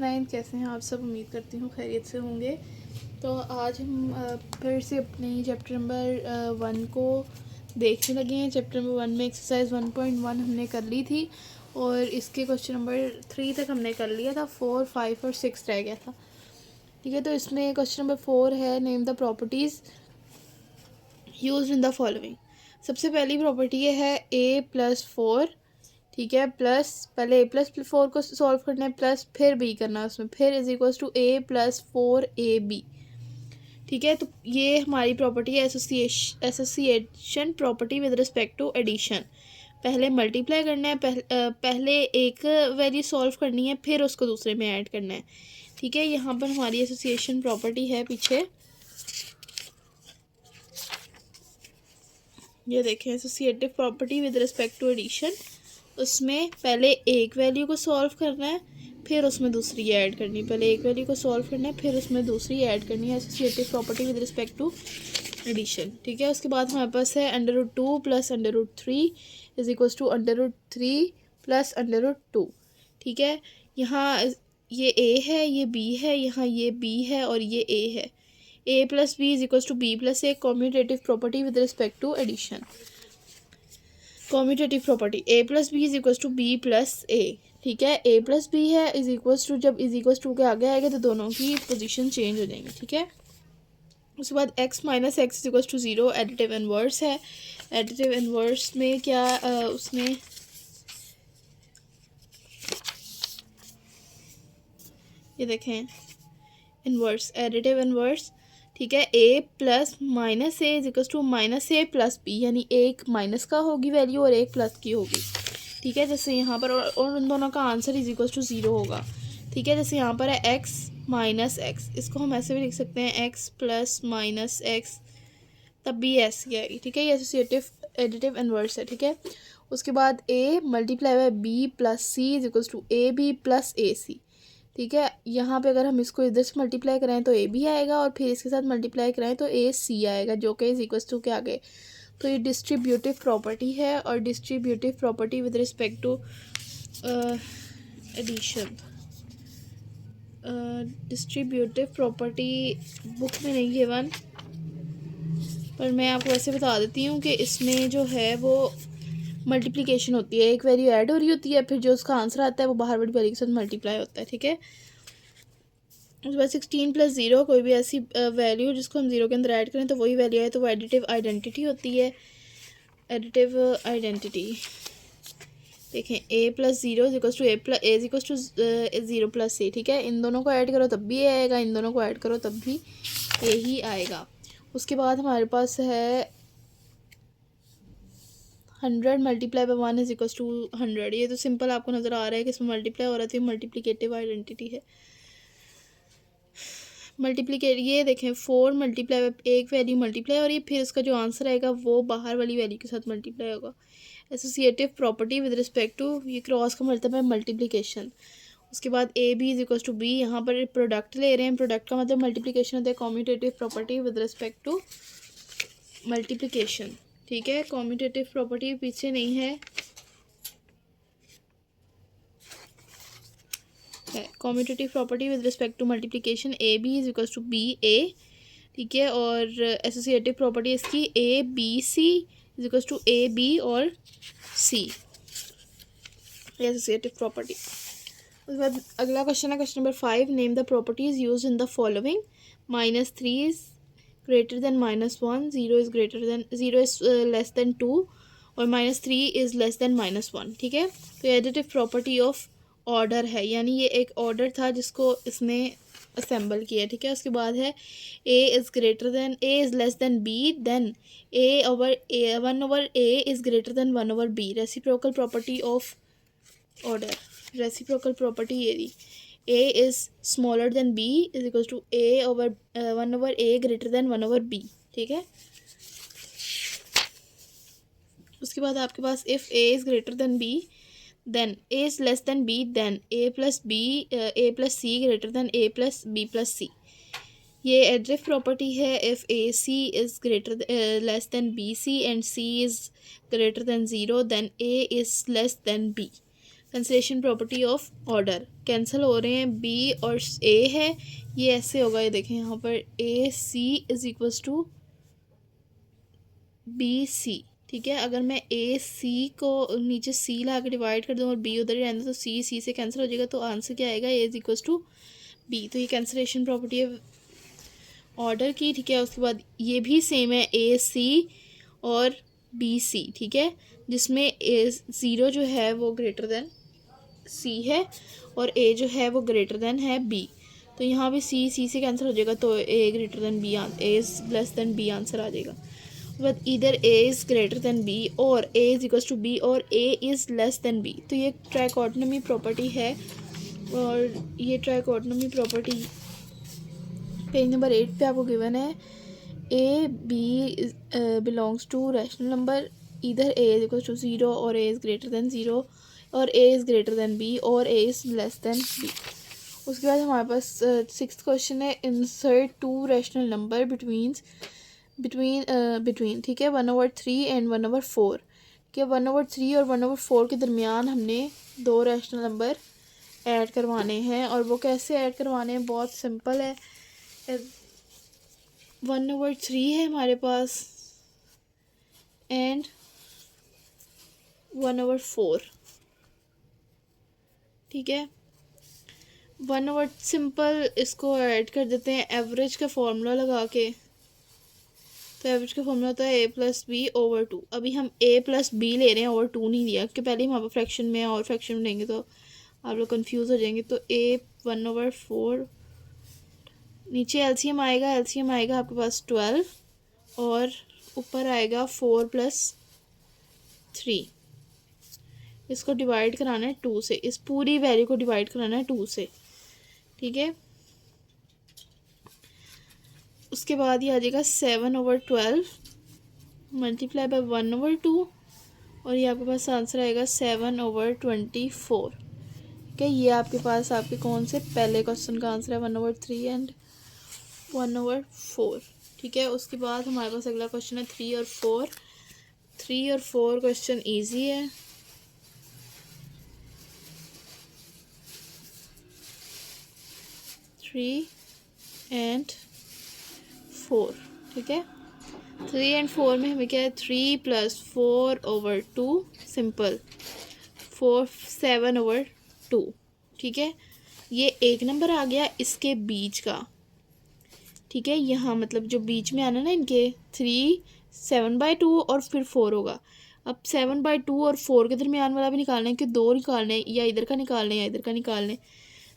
9 कैसे हैं आप सब। उम्मीद करती हूँ खैरियत से होंगे। तो आज हम फिर से अपने चैप्टर नंबर 1 को देखने लगे हैं। चैप्टर नंबर 1 में एक्सरसाइज 1.1 हमने कर ली थी और इसके क्वेश्चन नंबर 3 तक हमने कर लिया था। 4, 5 और 6 रह गया था। ठीक है, तो इसमें क्वेश्चन नंबर 4 है name the properties used in the following. सबसे पहली प्रॉपर्टी है a+4। ठीक है, प्लस पहले a+4 को सॉल्व करना है, प्लस फिर b करना है उसमें, फिर इज इक्वल्स टू a+4ab। ठीक है, तो ये हमारी प्रॉपर्टी है association property with respect to addition. पहले मल्टीप्लाई करना है, पहले एक वैल्यू सॉल्व करनी है, फिर उसको दूसरे में ऐड करना है। ठीक है, यहाँ पर हमारी एसोसिएशन प्रॉपर्टी है पीछे, ये देखें associative property with respect to addition. उसमें पहले एक वैल्यू को सॉल्व करना है, फिर उसमें दूसरी ऐड करनी है। पहले एक वैल्यू को सॉल्व करना है, फिर उसमें दूसरी ऐड करनी है। Associative property with respect to addition. ठीक है, उसके बाद हमारे पास है √2 + √3 इज इक्वल्स टू √3 + √2। ठीक है, यहाँ ये a है, ये b है, यहाँ ये b है और ये a है। a + b is equals to b + a। Commutative property with respect to addition. Commutative property a + b is equals to b + a। ठीक है, a + b है इज इक्वल्स टू, जब इज इक्वल्स टू के आगे आएगा तो दोनों की पोजीशन चेंज हो जाएंगी। ठीक है, उसके बाद x - x is equals to 0 additive inverse है। एडिटिव इनवर्स में क्या उसमें ये देखें इनवर्स, एडिटिव इनवर्स। ठीक है, a + -a is equals to -a + b, यानी एक माइनस का होगी वैल्यू और एक प्लस की होगी। ठीक है, जैसे यहाँ पर और उन दोनों का आंसर इज इक्वल्स टू 0 होगा। ठीक है, जैसे यहाँ पर है x - x, इसको हम ऐसे भी लिख सकते हैं x + -x, तब भी ऐसी ही आएगी। ठीक है, ये एसोसिएटिव एडिटिव इनवर्स है। ठीक है, उसके बाद a × b + c is equals to ab + ac। ठीक है, यहाँ पे अगर हम इसको इधर से मल्टीप्लाई कराएं तो ए बी आएगा और फिर इसके साथ मल्टीप्लाई कराएं तो ए सी आएगा, जो कि इज इक्वल्स टू के आगे। तो ये डिस्ट्रीब्यूटिव प्रॉपर्टी है और distributive property with respect to addition. Distributive property book में नहीं गिवन, पर मैं आपको वैसे बता देती हूँ कि इसमें जो है वो मल्टीप्लिकेशन होती है, एक वैल्यू ऐड हो रही होती है, फिर जो उसका आंसर आता है वो बाहर वाली वैल्यू के साथ मल्टीप्लाई होता है। ठीक है, उसके बाद 16 + 0, कोई भी ऐसी वैल्यू जिसको हम 0 के अंदर ऐड करें तो वही वैल्यू आए तो वो एडिटिव आइडेंटिटी होती है। एडिटिव आइडेंटिटी देखें, a + 0 is equals to a is equals to 0 + a। ठीक है, इन दोनों को ऐड करो तब भी a आएगा, इन दोनों को ऐड करो तब भी a ही आएगा। उसके बाद हमारे पास है 100 × 1 इज इक्वल्स टू 100। ये तो सिंपल आपको नज़र आ रहा है कि इसमें मल्टीप्लाई हो रहा है, मल्टीप्लिकेटिव आइडेंटिटी है। मल्टीप्लिकेट ये देखें 4 × एक वैल्यू मल्टीप्लाई हो रही है, फिर उसका जो आंसर आएगा वो बाहर वाली वैल्यू के साथ मल्टीप्लाई होगा। Associative property with respect to, ये क्रॉस का मतलब है मल्टीप्लिकेशन। उसके बाद a b is equals to b, यहाँ पर प्रोडक्ट ले रहे हैं, प्रोडक्ट का मतलब मल्टीप्लिकेशन होता है। Commutative property with respect to multiplication. ठीक है, कॉम्यूटेटिव प्रॉपर्टी पीछे नहीं है, commutative property with respect to multiplication a b is equals to b a। ठीक है, और एसोसिएटिव प्रॉपर्टी इसकी a b c is equals to a b और c, एसोसिएटिव प्रॉपर्टी। उसके बाद अगला क्वेश्चन है question number 5, name the properties used in the following. -3 is greater than -1, 0 is less than 2 और -3 इज लेस देन -1। ठीक है, तो एडिटिव प्रॉपर्टी ऑफ ऑर्डर है, यानी ये एक ऑर्डर था जिसको इसने असेंबल किया। ठीक है, उसके बाद है a is less than b, then a 1/a is greater than 1/b। Reciprocal property of order, reciprocal property ये दी, a is smaller than b is equal to a 1/a greater than 1/b। ठीक है, उसके बाद आपके पास if a is greater than b then a is less than b, then a plus c greater than a plus b plus c। ये additive property है। if ac is greater less than bc and c is greater than 0 then a is less than b। Cancellation property of order, cancel हो रहे हैं B और ए है, ये ऐसे होगा, ये देखें यहाँ पर A C is equals to B C. ठीक है, अगर मैं ए सी को नीचे सी ला के डिवाइड कर दूँ और बी उधर ही रहने तो सी सी से कैंसिल हो जाएगा, तो आंसर क्या आएगा, ए इज इक्वल्स टू बी। तो ये कैंसलेशन प्रॉपर्टी है ऑर्डर की। ठीक है, उसके बाद ये भी सेम है ए सी और बी सी। ठीक है, जिसमें ए ज़ीरो जो है वो ग्रेटर देन सी है और ए जो है वो ग्रेटर देन है बी। तो यहाँ भी सी सी से कैंसिल हो जाएगा, तो A greater than B, A is less than B answer आ जाएगा। बट इधर A is greater than B और A is equals to B और A is less than B. तो ये ट्राइकोटोमी प्रॉपर्टी है और ये ट्राइकोटोमी प्रॉपर्टी पेज नंबर 8 पे आपको गिवन है। A B belongs to rational number, इधर A is equal to zero और A is greater than zero और A is greater than B और A is less than B. उसके बाद हमारे पास सिक्स्थ क्वेश्चन है, insert two rational number between ठीक है 1/3 एंड 1/4। ठीक है, 1/3 और 1/4 के दरमियान हमने दो रैशनल नंबर ऐड करवाने हैं। और वो कैसे ऐड करवाने हैं, बहुत सिंपल है। 1/3 है हमारे पास एंड 1/4। ठीक है, सिंपल इसको ऐड कर देते हैं एवरेज का फॉर्मूला लगा के। तो एवरेज का फॉर्मूला होता है a+b/2। अभी हम a+b ले रहे हैं, ओवर 2 नहीं लिया, क्योंकि पहले हम फ्रैक्शन में और फ्रैक्शन में लेंगे तो आप लोग कंफ्यूज हो जाएंगे। तो a 1/4, नीचे एलसीएम आएगा आपके पास 12 और ऊपर आएगा 4 + 3। इसको डिवाइड कराना है 2 से, इस पूरी वैल्यू को डिवाइड कराना है 2 से। ठीक है, उसके बाद ये आ जाएगा 7/12 मल्टीप्लाई बाय 1/2 और ये आपके पास आंसर आएगा 7/24। ठीक है, ये आपके पास आपके कौन से पहले क्वेश्चन का आंसर है 1/3 एंड 1/4। ठीक है, उसके बाद हमारे पास अगला क्वेश्चन है 3 और 4। 3 और 4 क्वेश्चन ईजी है। Three and 4। ठीक है, 3 एंड 4 में हमें क्या है, 3 + 4/2 सिंपल 7/2। ठीक है, ये एक नंबर आ गया इसके बीच का। ठीक है, यहाँ मतलब जो बीच में आना ना इनके 3 7/2 और फिर 4 होगा। अब 7/2 और 4 के दरमियान वाला भी निकालना है कि दो निकालने हैं, या इधर का निकालने या इधर का निकालने।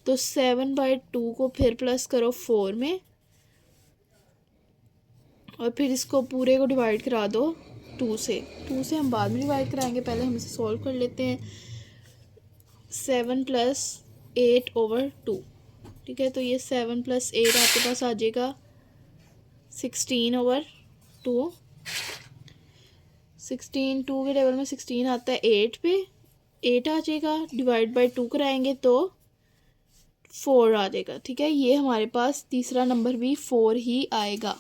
तो 7/2 को फिर प्लस करो 4 में और फिर इसको पूरे को डिवाइड करा दो 2 से। 2 से हम बाद में डिवाइड कराएंगे, पहले हम इसे सॉल्व कर लेते हैं। 7 + 8/2। ठीक है, तो ये 7 + 8 आपके पास आ जाएगा 16/2। 16 2 के टेबल में 16 आता है 8 पे, 8 आ जाएगा, डिवाइड बाय 2 कराएंगे तो 4 आ जाएगा। ठीक है, ये हमारे पास तीसरा नंबर भी 4 ही आएगा।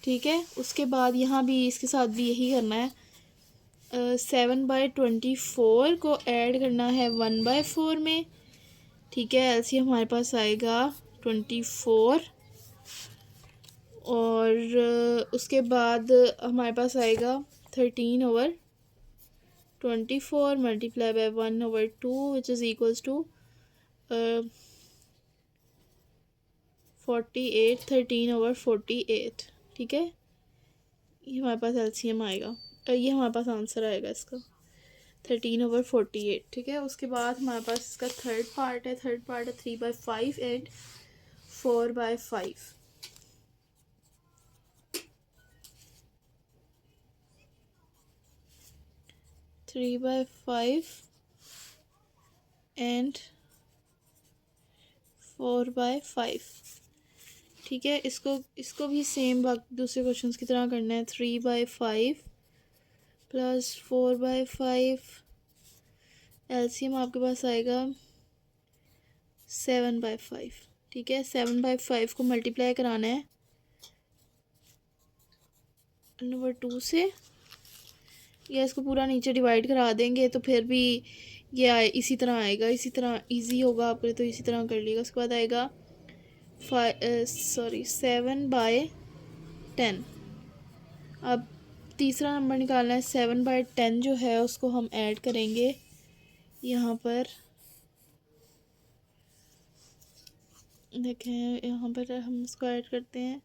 ठीक है, उसके बाद यहाँ भी इसके साथ भी यही करना है। 7/24 को ऐड करना है 1/4 में। ठीक है, एलसीएम हमारे पास आएगा 24 और उसके बाद हमारे पास आएगा 13/24 multiply by 1/2 which is equals to 48, 13/48। ठीक है, ये हमारे पास एलसीएम आएगा, ये हमारे पास आंसर आएगा इसका 13/48। ठीक है, उसके बाद हमारे पास इसका थर्ड पार्ट है 3/5 एंड 4/5। 3/5 एंड 4/5। ठीक है, इसको भी सेम दूसरे क्वेश्चन की तरह करना है। 3/5 + 4/5, एलसीएम आपके पास आएगा 7/5। ठीक है, 7/5 को मल्टीप्लाई कराना है 1/2 से, या इसको पूरा नीचे डिवाइड करा देंगे तो फिर भी ये आए इसी तरह आएगा, इसी तरह इजी होगा आपके लिए तो इसी तरह कर लीजिएगा। उसके बाद आएगा 7/10। अब तीसरा नंबर निकालना है। 7/10 जो है उसको हम ऐड करेंगे यहाँ पर, देखें यहाँ पर हम इसको ऐड करते हैं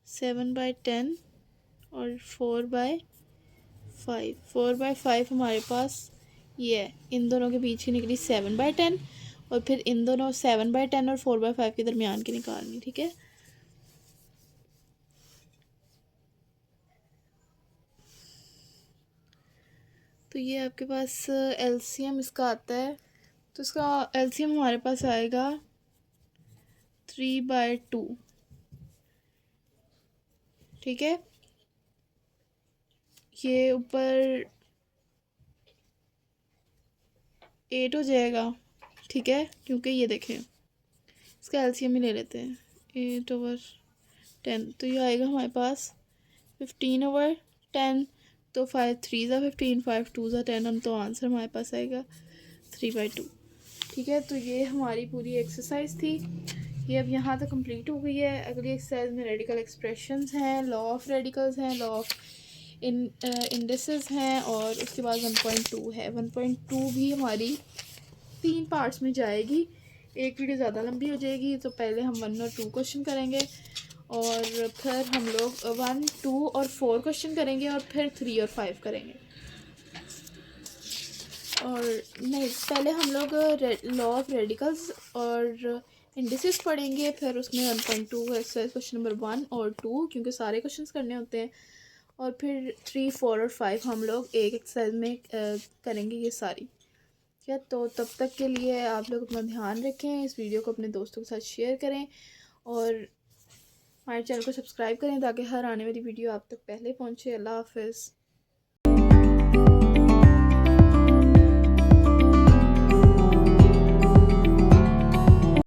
7/10 और 4/5। 4/5 हमारे पास ये है, इन दोनों के बीच की निकली 7/10 और फिर इन दोनों 7/10 और 4/5 के दरमियान की निकालनी, ठीक है। तो ये आपके पास एलसीएम इसका आता है, तो इसका एलसीएम हमारे पास आएगा 3/2, ठीक है। ये ऊपर 8 हो जाएगा, ठीक है, क्योंकि ये देखें इसका एलसीएम ही ले लेते हैं 8/10, तो ये आएगा हमारे पास 15/10। तो 5 3 ज़ा 15, 5 2 ज़ा 10, तो आंसर हमारे पास आएगा 3/2, ठीक है। तो ये हमारी पूरी एक्सरसाइज थी, ये अब यहाँ तक कंप्लीट हो गई है। अगली एक्सरसाइज में रेडिकल एक्सप्रेशंस हैं, लॉ ऑफ रेडिकल्स हैं, लॉ ऑफ इंडिसेस हैं और उसके बाद 1.2 है। 1.2 भी हमारी 3 पार्ट्स में जाएगी, एक वीडियो ज़्यादा लंबी हो जाएगी, तो पहले हम 1 और 2 क्वेश्चन करेंगे और फिर हम लोग 1 2 और 4 क्वेश्चन करेंगे और फिर 3 और 5 करेंगे। और नहीं, पहले हम लोग लॉ ऑफ रेडिकल्स और इंडिसेस पढ़ेंगे, फिर उसमें 1.2 एक्सरसाइज क्वेश्चन नंबर 1 और 2, क्योंकि सारे क्वेश्चंस करने होते हैं, और फिर 3 4 और 5 हम लोग एक एक्सरसाइज में करेंगे ये सारी, ठीक है। तो तब तक के लिए आप लोग अपना ध्यान रखें, इस वीडियो को अपने दोस्तों के साथ शेयर करें और हमारे चैनल को सब्सक्राइब करें ताकि हर आने वाली वीडियो आप तक पहले पहुँचे। अल्लाह हाफ़िज़।